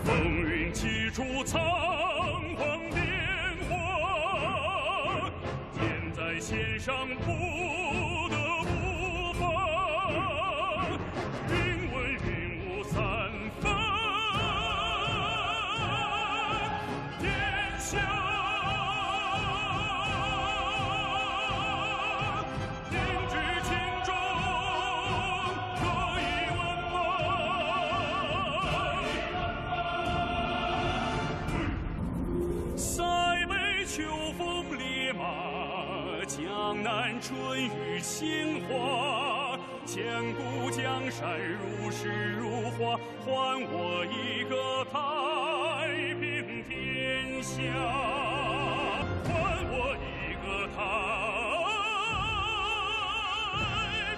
风云起处仓皇变化，箭在弦上不得不发，云文云雾三分天下，凝聚群众可以问塞北秋风烈马，江南春雨杏花，千古江山如诗如画，还我一个太平天下，还我一个太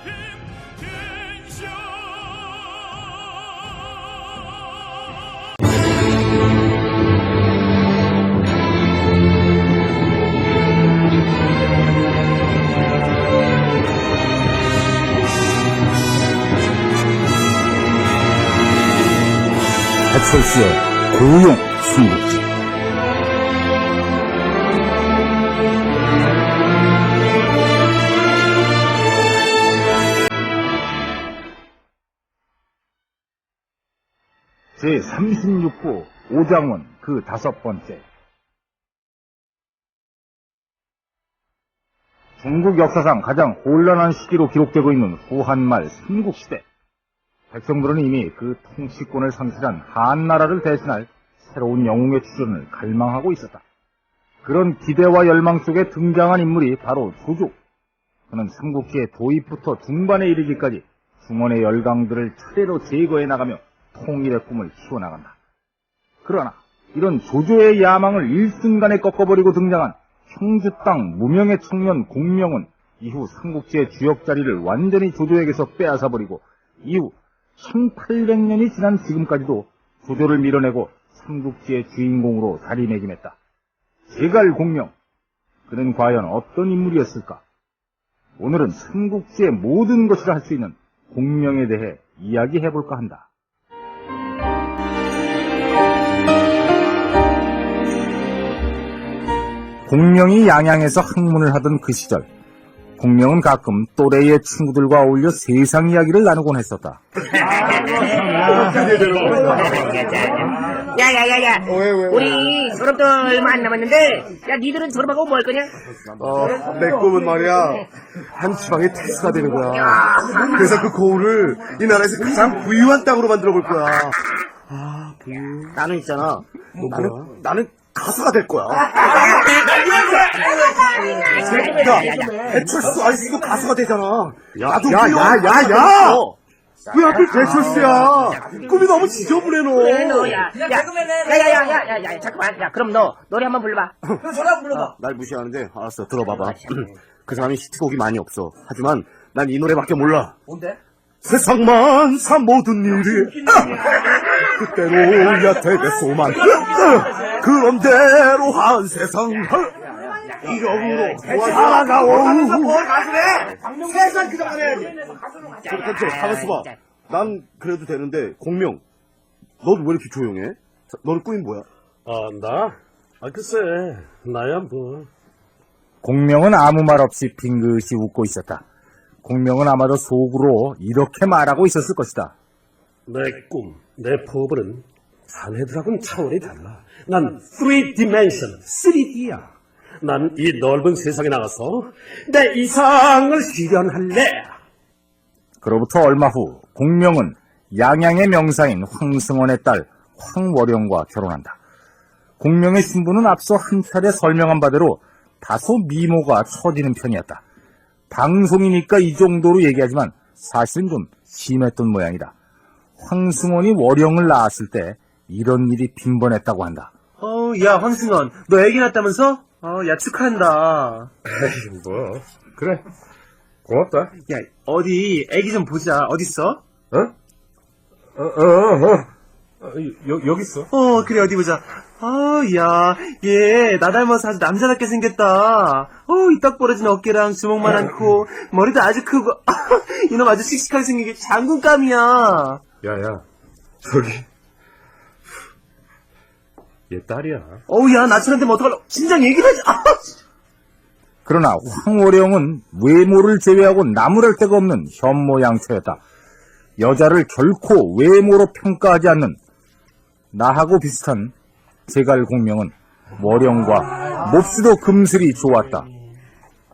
平天下。백설수의 고용 삼국지. 제36부 오장원 그 5번째. 중국 역사상 가장 혼란한 시기로 기록되고 있는 후한말 삼국시대. 백성들은 이미 그 통치권을 상실한 한나라를 대신할 새로운 영웅의 출현을 갈망하고 있었다. 그런 기대와 열망 속에 등장한 인물이 바로 조조. 그는 삼국지의 도입부터 중반에 이르기까지 중원의 열강들을 차례로 제거해 나가며 통일의 꿈을 키워나간다. 그러나 이런 조조의 야망을 일순간에 꺾어버리고 등장한 형주 땅 무명의 청년 공명은 이후 삼국지의 주역 자리를 완전히 조조에게서 빼앗아버리고 이후 1800년이 지난 지금까지도 조조를 밀어내고 삼국지의 주인공으로 자리매김했다. 제갈 공명, 그는 과연 어떤 인물이었을까? 오늘은 삼국지의 모든 것이라 할 수 있는 공명에 대해 이야기해볼까 한다. 공명이 양양에서 학문을 하던 그 시절, 공명은 가끔 또래의 친구들과 어울려 세상 이야기를 나누곤 했었다. 야야야야, 우리 졸업도 얼마 안 남았는데, 야 니들은 졸업하고 뭐 할 거냐? 내 꿈은 말이야, 한 지방의 태수가 되는 거야. 그래서 그 고을을 이 나라에서 가장 부유한 땅으로 만들어 볼 거야. 아, 부유. 나는 있잖아. 나는 가수가 될 거야. 야, 배철수, 아니, 이거 가수가 되잖아. 나도 야! 왜 하필 배철수야? 꿈이 너무 지저분해, 너. 그래, 너, 야야야야야야, 잠깐만. 야, 그럼 너 노래 한번 불러봐. 날 무시하는데, 알았어, 들어봐봐. 그 사람이 히트곡이 많이 없어. 하지만, 난 이 노래밖에 몰라. 뭔데? 세상만 산 모든 일이 그때로야 되겠소만 그런 대로 한 세상 이력으로 살아가오. 세상 그정도 해야지. 가만있어 봐. 난 그래도 되는데 공명, 너도 왜 이렇게 조용해? 너는 꿈이 뭐야? 나? 글쎄, 나야 뭐. 공명은 아무 말 없이 빙긋이 웃고 있었다. 공명은 아마도 속으로 이렇게 말하고 있었을 것이다. 내 꿈, 내 포부는 자네들하고는 차원이 달라. 난 3dimension, 3D야. 난 이 넓은 세상에 나가서 내 이상을 실현할래. 그로부터 얼마 후 공명은 양양의 명사인 황승원의 딸 황월영과 결혼한다. 공명의 신부는 앞서 한 차례 설명한 바대로 다소 미모가 처지는 편이었다. 방송이니까 이 정도로 얘기하지만 사실은 좀 심했던 모양이다. 황승원이 월영을 낳았을 때 이런 일이 빈번했다고 한다. 야, 황승원, 너 애기 낳았다면서? 야, 축하한다. 에이, 뭐. 그래. 고맙다. 야, 어디, 애기 좀 보자. 어딨어? 여기 있어. 그래, 어디 보자. 야, 얘, 나 닮아서 아주 남자답게 생겼다. 이 딱 벌어진 어깨랑 주먹만한 코, 머리도 아주 크고, 이놈 아주 씩씩하게 생긴 게 장군감이야. 야야, 저기 얘 딸이야. 야, 나처럼 되면 어떡하려고. 진작 얘기를 하지. 그러나 황호령은 외모를 제외하고 나무랄 데가 없는 현모양처였다. 여자를 결코 외모로 평가하지 않는 나하고 비슷한 제갈 공명은 머령과 몹시도 금슬이 좋았다.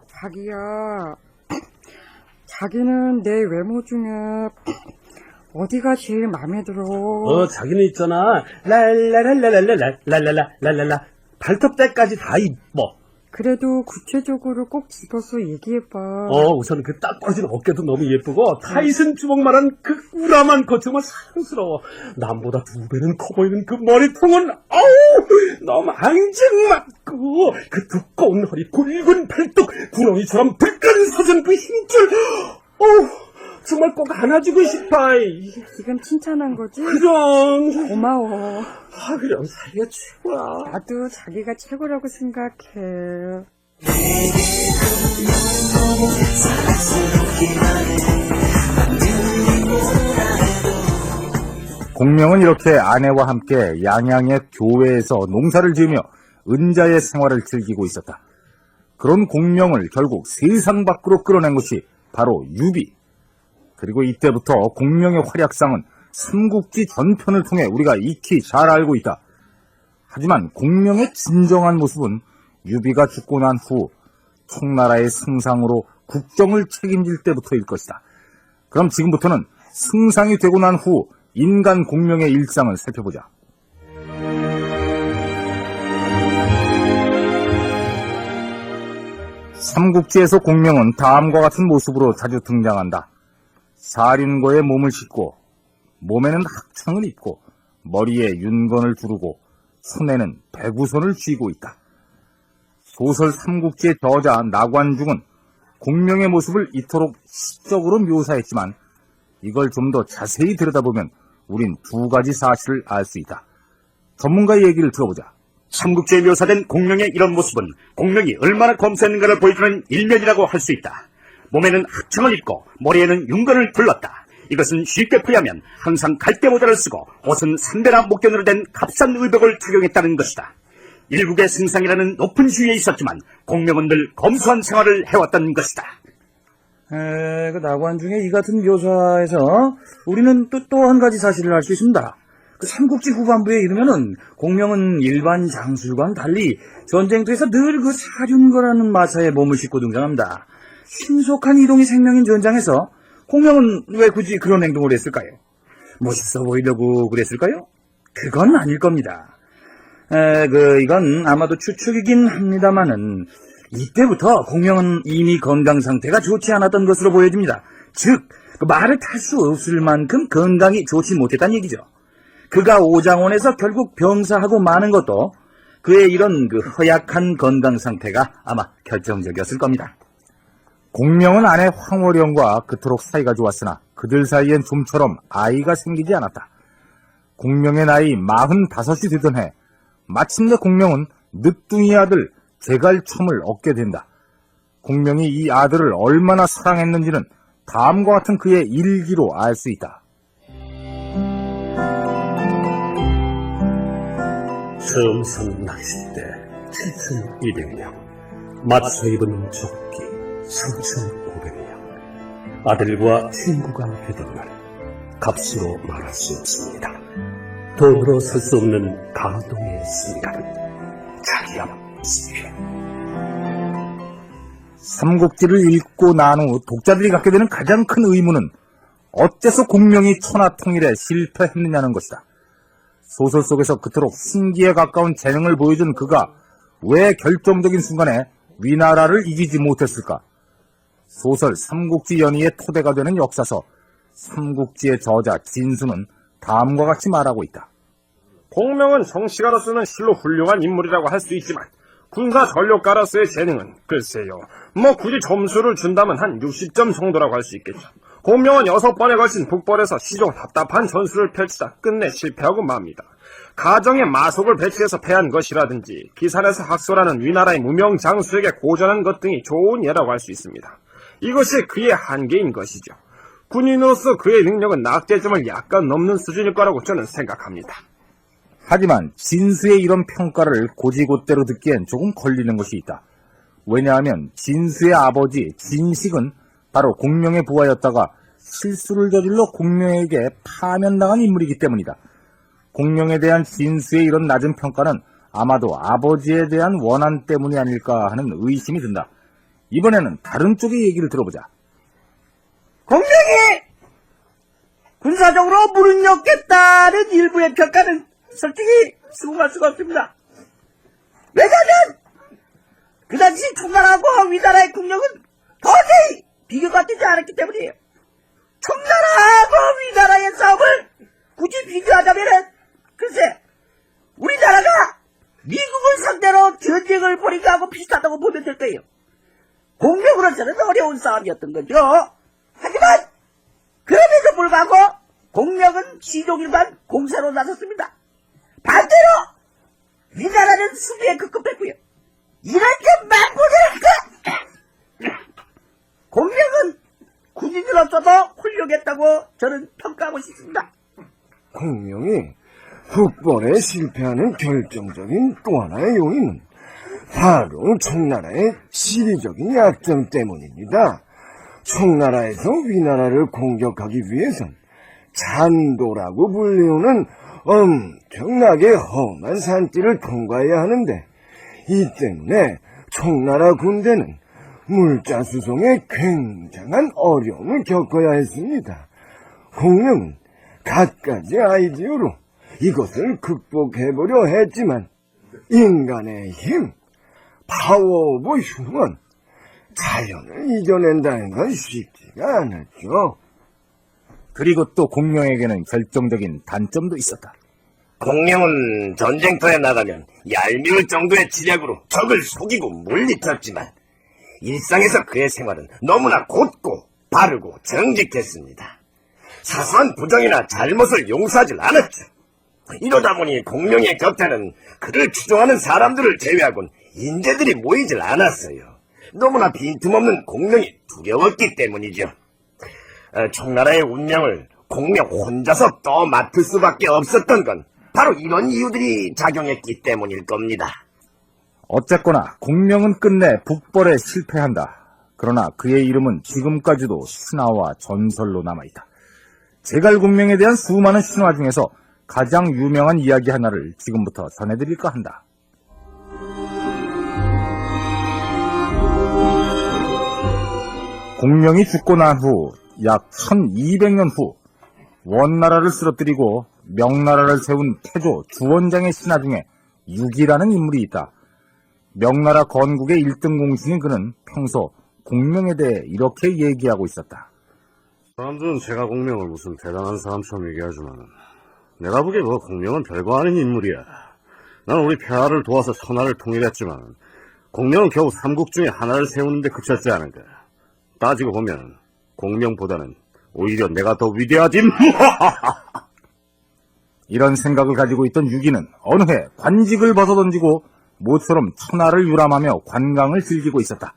자기야, 자기는 내 외모 중에 어디가 제일 마음에 들어? 자기는 있잖아. 랄라랄라랄라랄라랄라랄라 발톱 때까지 다 이뻐. 그래도 구체적으로 꼭 집어서 얘기해봐. 우선 그 딱 벌어진 어깨도 너무 예쁘고 타이슨 주먹만한 그 우람한 거 정말 사랑스러워. 남보다 2배는 커 보이는 그 머리통은 너무 앙증맞고 그 두꺼운 허리 굵은 팔뚝 구렁이처럼 불끈 서준 그 힘줄 정말 꼭 안아주고 싶어. 지금 칭찬한 거지? 그럼 고마워. 그럼 자기가 최고야. 나도 자기가 최고라고 생각해. 공명은 이렇게 아내와 함께 양양의 교회에서 농사를 지으며 은자의 생활을 즐기고 있었다. 그런 공명을 결국 세상 밖으로 끌어낸 것이 바로 유비. 그리고 이때부터 공명의 활약상은 삼국지 전편을 통해 우리가 익히 잘 알고 있다. 하지만 공명의 진정한 모습은 유비가 죽고 난 후 총나라의 승상으로 국정을 책임질 때부터일 것이다. 그럼 지금부터는 승상이 되고 난 후 인간 공명의 일상을 살펴보자. 삼국지에서 공명은 다음과 같은 모습으로 자주 등장한다. 사륜거에 몸을 싣고 몸에는 학창을 입고 머리에 윤건을 두르고 손에는 백우선을 쥐고 있다. 소설 삼국지의 저자 나관중은 공명의 모습을 이토록 시적으로 묘사했지만 이걸 좀 더 자세히 들여다보면 우린 2가지 사실을 알 수 있다. 전문가의 얘기를 들어보자. 삼국지에 묘사된 공명의 이런 모습은 공명이 얼마나 검소했는가를 보여주는 일면이라고 할 수 있다. 몸에는 학창을 입고 머리에는 윤건을 둘렀다. 이것은 쉽게 풀이하면 항상 갈대모자를 쓰고 옷은 삼배나 목견으로 된 값싼 의복을 착용했다는 것이다. 일국의 승상이라는 높은 지위에 있었지만 공명은 늘 검소한 생활을 해왔다는 것이다. 그 나관중의 이 같은 묘사에서 우리는 또 한 가지 사실을 알 수 있습니다. 그 삼국지 후반부에 이르면은 공명은 일반 장술과는 달리 전쟁터에서 늘 그 사륜거라는 마차에 몸을 싣고 등장합니다. 신속한 이동이 생명인 전장에서 공명은 왜 굳이 그런 행동을 했을까요? 멋있어 보이려고 그랬을까요? 그건 아닐 겁니다. 이건 아마도 추측이긴 합니다만은 이때부터 공명은 이미 건강 상태가 좋지 않았던 것으로 보여집니다. 즉, 말을 탈 수 없을 만큼 건강이 좋지 못했다는 얘기죠. 그가 오장원에서 결국 병사하고 마는 것도 그의 이런 그 허약한 건강 상태가 아마 결정적이었을 겁니다. 공명은 아내 황호령과 그토록 사이가 좋았으나 그들 사이엔 좀처럼 아이가 생기지 않았다. 공명의 나이 45이 되던 해 마침내 공명은 늦둥이 아들 제갈첨을 얻게 된다. 공명이 이 아들을 얼마나 사랑했는지는 다음과 같은 그의 일기로 알 수 있다. 처음 낚싯대 7,200명, 맞서 입은 조끼 3,500명, 아들과 친구가 되던 날 값으로 말할 수 없습니다. 돈으로 살 수 없는 가동의 순간, 자기야말로 삼국지를 읽고 난 후 독자들이 갖게 되는 가장 큰 의문은 어째서 공명이 천하통일에 실패했느냐는 것이다. 소설 속에서 그토록 신기에 가까운 재능을 보여준 그가 왜 결정적인 순간에 위나라를 이기지 못했을까? 소설 삼국지 연의의 토대가 되는 역사서 삼국지의 저자 진수는 다음과 같이 말하고 있다. 공명은 정치가로서는 실로 훌륭한 인물이라고 할 수 있지만 군사 전력가로서의 재능은 글쎄요. 굳이 점수를 준다면 한 60점 정도라고 할 수 있겠죠. 공명은 6번에 걸친 북벌에서 시종 답답한 전술을 펼치다 끝내 실패하고 맙니다. 가정에 마속을 배치해서 패한 것이라든지 기산에서 학소라는 위나라의 무명 장수에게 고전한 것 등이 좋은 예라고 할 수 있습니다. 이것이 그의 한계인 것이죠. 군인으로서 그의 능력은 낙제점을 약간 넘는 수준일 거라고 저는 생각합니다. 하지만 진수의 이런 평가를 고지곳대로 듣기엔 조금 걸리는 것이 있다. 왜냐하면 진수의 아버지 진식은 바로 공명의 부하였다가 실수를 저질러 공명에게 파면당한 인물이기 때문이다. 공명에 대한 진수의 이런 낮은 평가는 아마도 아버지에 대한 원한 때문이 아닐까 하는 의심이 든다. 이번에는 다른 쪽의 얘기를 들어보자. 공명이 군사적으로 무능력했다는 일부의 평가는 솔직히 수긍할 수가 없습니다. 왜냐하면 그 당시 총나라하고 위나라의 국력은 도저히 비교가 되지 않았기 때문이에요. 총나라하고 위나라의 싸움을 굳이 비교하자면 글쎄 우리나라가 미국을 상대로 전쟁을 벌인 거하고 비슷하다고 보면 될 거예요. 공명으로서는 어려운 싸움이었던 거죠. 하지만 그럼에도 불구하고 공명은 시종일관 공세로 나섰습니다. 반대로 위나라는 수비에 급급했고요. 이럴 때 맞보는 공명은 군인으로서도 훌륭했다고 저는 평가하고 싶습니다. 공명이 흑번에 실패하는 결정적인 또 하나의 요인은 바로 총나라의 지리적인 약점 때문입니다. 총나라에서 위나라를 공격하기 위해선 잔도라고 불리우는 엄청나게 험한 산길을 통과해야 하는데 이 때문에 총나라 군대는 물자 수송에 굉장한 어려움을 겪어야 했습니다. 공명은 갖가지 아이디어로 이것을 극복해보려 했지만 인간의 힘, 파워 오브 휴먼, 자연을 이겨낸다는 건 쉽지가 않았죠. 그리고 또 공명에게는 결정적인 단점도 있었다. 공명은 전쟁터에 나가면 얄미울 정도의 지략으로 적을 속이고 물리쳤지만 일상에서 그의 생활은 너무나 곧고 바르고 정직했습니다. 사소한 부정이나 잘못을 용서하지 않았죠. 이러다 보니 공명의 곁에는 그를 추종하는 사람들을 제외하곤 인재들이 모이질 않았어요. 너무나 빈틈없는 공명이 두려웠기 때문이죠. 총나라의 운명을 공명 혼자서 떠맡을 수밖에 없었던 건 바로 이런 이유들이 작용했기 때문일 겁니다. 어쨌거나 공명은 끝내 북벌에 실패한다. 그러나 그의 이름은 지금까지도 신화와 전설로 남아있다. 제갈공명에 대한 수많은 신화 중에서 가장 유명한 이야기 하나를 지금부터 전해드릴까 한다. 공명이 죽고 난 후 약 1200년 후 원나라를 쓰러뜨리고 명나라를 세운 태조 주원장의 신하 중에 유기라는 인물이 있다. 명나라 건국의 1등 공신인 그는 평소 공명에 대해 이렇게 얘기하고 있었다. 사람들은 제가 공명을 무슨 대단한 사람처럼 얘기하지만 내가 보기에 공명은 별거 아닌 인물이야. 난 우리 폐하를 도와서 천하를 통일했지만 공명은 겨우 삼국 중에 하나를 세우는데 그쳤지 않은가. 따지고 보면 공명보다는 오히려 내가 더 위대하지. 이런 생각을 가지고 있던 유기는 어느 해 관직을 벗어던지고 모처럼 천하를 유람하며 관광을 즐기고 있었다.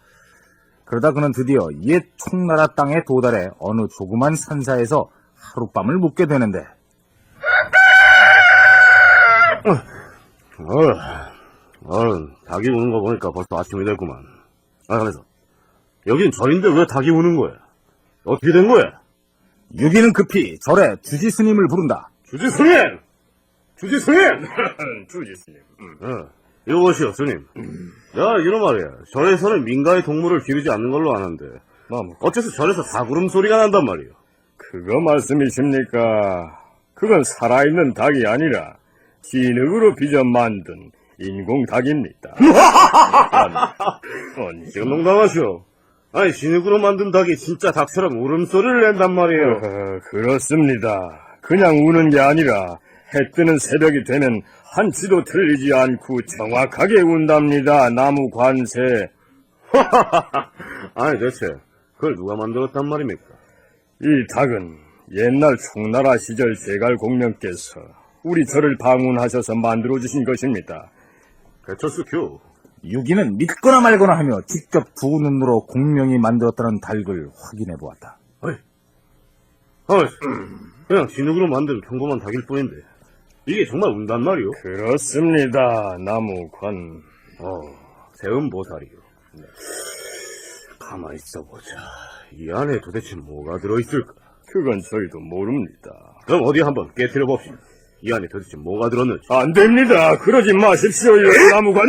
그러다 그는 드디어 옛 총나라 땅에 도달해 어느 조그만 산사에서 하룻밤을 묵게 되는데 닭이 우는 거 보니까 벌써 아침이 됐구만. 그래서 여긴 절인데 왜 닭이 우는 거야? 어떻게 된 거야? 유기는 급히 절에 주지스님을 부른다. 주지스님! 주지스님! 주지스님. 이것이요, 스님. 이런 말이야. 절에서는 민가의 동물을 기르지 않는 걸로 아는데, 어째서 절에서 닭 울음소리가 난단 말이야. 그거 말씀이십니까? 그건 살아있는 닭이 아니라 진흙으로 빚어 만든 인공 닭입니다. 지금 농담하시오. 아니, 진흙으로 만든 닭이 진짜 닭처럼 울음소리를 낸단 말이에요. 그렇습니다. 그냥 우는 게 아니라 해 뜨는 새벽이 되면 한치도 틀리지 않고 정확하게 운답니다. 나무 관세. 아니, 대체 그걸 누가 만들었단 말입니까? 이 닭은 옛날 총나라 시절 제갈공명께서 우리 절을 방문하셔서 만들어주신 것입니다. 배철수 교. 유기는 믿거나 말거나 하며 직접 두 눈으로 공명이 만들었다는 닭을 확인해 보았다. 그냥 진흙으로 만든 평범한 닭일 뿐인데 이게 정말 운단 말이오? 그렇습니다. 나무관. 세음보살이요. 네. 가만히 있어보자. 이 안에 도대체 뭐가 들어있을까? 그건 저희도 모릅니다. 그럼 어디 한번 깨트려 봅시다. 이 안에 도대체 뭐가 들었는지. 안 됩니다. 그러지 마십시오요. 나무관.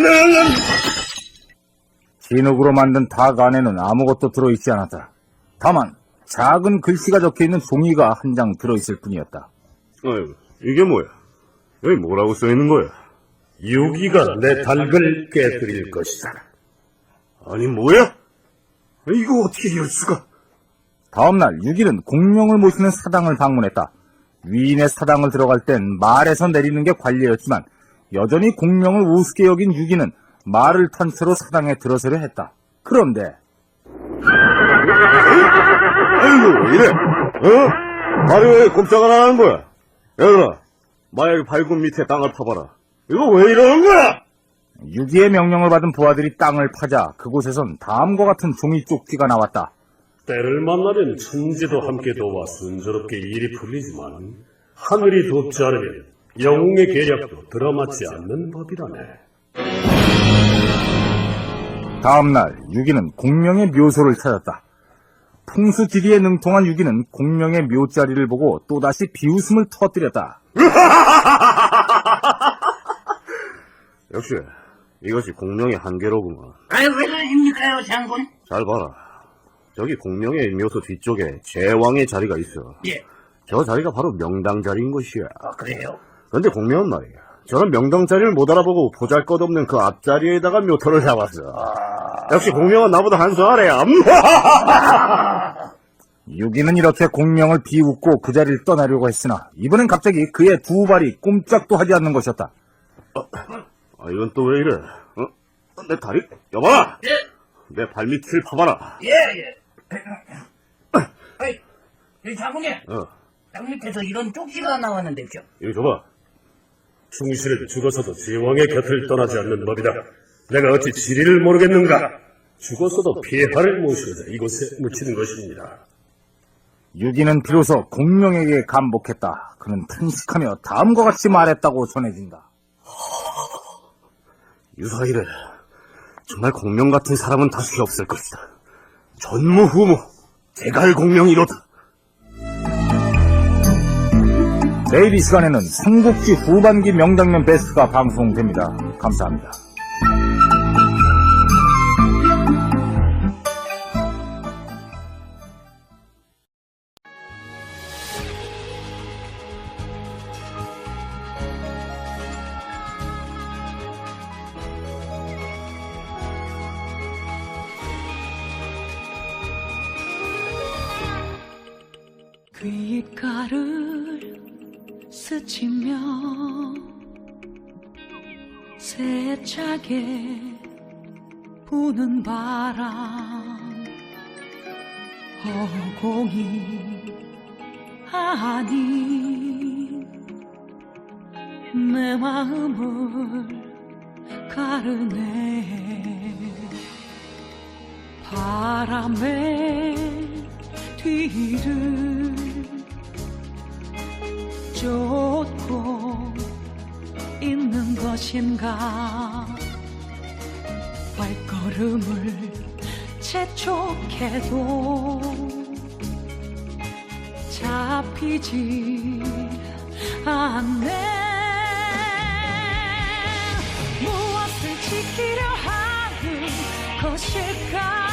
진흙으로 만든 닭 안에는 아무것도 들어있지 않았다. 다만 작은 글씨가 적혀있는 종이가 한 장 들어있을 뿐이었다. 아이고, 이게 뭐야? 여기 뭐라고 써있는 거야? 유기가 내 닭을 깨뜨릴 것이다. 아니 뭐야? 이거 어떻게 이럴 수가? 다음날 유기는 공명을 모시는 사당을 방문했다. 위인의 사당을 들어갈 땐 말에서 내리는 게 관례였지만 여전히 공명을 우습게 여긴 유기는 말을 탄 채로 사당에 들어서려 했다. 그런데 아이고 왜 이래? 말이 왜 꼼짝 안 하는 거야? 얘들아, 마약 발굽 밑에 땅을 파봐라. 이거 왜 이러는 거야? 유기의 명령을 받은 부하들이 땅을 파자 그곳에선 다음과 같은 종이 쪽지가 나왔다. 때를 만나면 천지도 함께 도와 순조롭게 일이 풀리지만 하늘이 돕지 않으면 영웅의 계략도 들어맞지 않는 법이라네. 다음날 유기는 공명의 묘소를 찾았다. 풍수지리에 능통한 유기는 공명의 묘자리를 보고 또다시 비웃음을 터뜨렸다. 역시 이것이 공명의 한계로구만. 아유, 왜 그러십니까요, 장군? 잘 봐라. 저기 공명의 묘소 뒤쪽에 제왕의 자리가 있어. 예. 저 자리가 바로 명당 자리인 것이야. 그래요? 근데 공명은 말이야, 저런 명당 자리를 못 알아보고 보잘것없는 그 앞자리에다가 묘토를 잡았어. 역시 공명은 나보다 한 수 아래야. 유기는 이렇게 공명을 비웃고 그 자리를 떠나려고 했으나 이번엔 갑자기 그의 두 발이 꼼짝도 하지 않는 것이었다. 이건 또 왜 이래? 내 다리? 여봐라! 예. 내 발밑을 파봐라. 예. 어이, 장군님. 장군님께서 이런 쪽지가 나왔는데요. 이거 줘봐. 충실은 죽어서도 제왕의 곁을 떠나지 않는 법이다. 내가 어찌 지리를 모르겠는가? 죽어서도 폐하를 모셔서 이곳에 묻히는 것입니다. 유기는 비로소 공명에게 감복했다. 그는 탄식하며 다음과 같이 말했다고 전해진다. 유사일에 정말 공명 같은 사람은 다시 없을 것이다. 전무후무 대갈 공명이로다. 내일 이 시간에는 삼국지 후반기 명장면 베스트가 방송됩니다. 감사합니다. 귓가를 스치며 세차게 부는 바람 허공이 아닌 내 마음을 가르네. 바람의 뒤를 쫓고 있는 것인가. 발걸음을 재촉해도 잡히지 않네. 무엇을 지키려 하는 것일까.